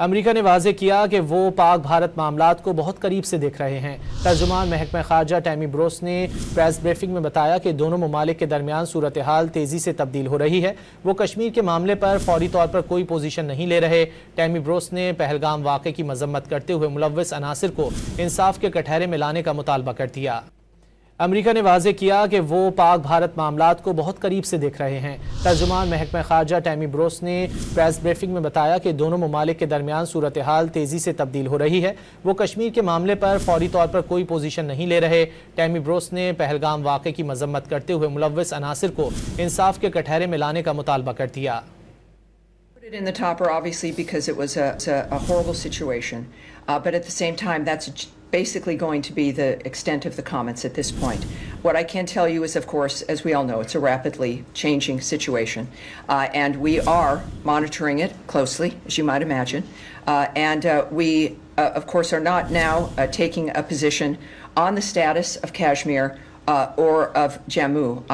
America ने वाज़ेह किया कि वो पाक भारत मामलात को बहुत करीब से देख रहे हैं। तर्जुमान महकमा खारजा टेमी ब्रोस ने प्रेस ब्रीफिंग में बताया कि दोनों ममालिक के दरमियान सूरत हाल तेज़ी से तब्दील हो रही है। वो कश्मीर के मामले पर फौरी तौर पर कोई पोजीशन नहीं ले रहे। टेमी ब्रोस ने पहलगाम वाक़े की मजम्मत करते हुए मुलव्वस अनासिर को इंसाफ के कटहरे में लाने का मुतालबा कर दिया। अमेरिका ने वाज़ेह किया कि वो पाक भारत मामलात को बहुत करीब से देख रहे हैं। तर्जुमान महकमा खारजा टेमी ब्रोस ने प्रेस ब्रीफिंग में बताया कि दोनों ममालिक के दरमियान सूरत हाल तेज़ी से तब्दील हो रही है। वो कश्मीर के मामले पर फौरी तौर पर कोई पोजीशन नहीं ले रहे। टेमी ब्रोस ने पहलगाम वाक़े की मजम्मत करते हुए मुलव्वस अनासिर को इंसाफ के कटहरे में लाने का मुतालबा कर दिया। In the topper, obviously, because it was a horrible situation, but at the same time, that's basically going to be the extent of the comments at this point. What I can tell you is, of course, as we all know, it's a rapidly changing situation, and we are monitoring it closely, as you might imagine, and we, of course, are not now taking a position on the status of Kashmir or of Jammu.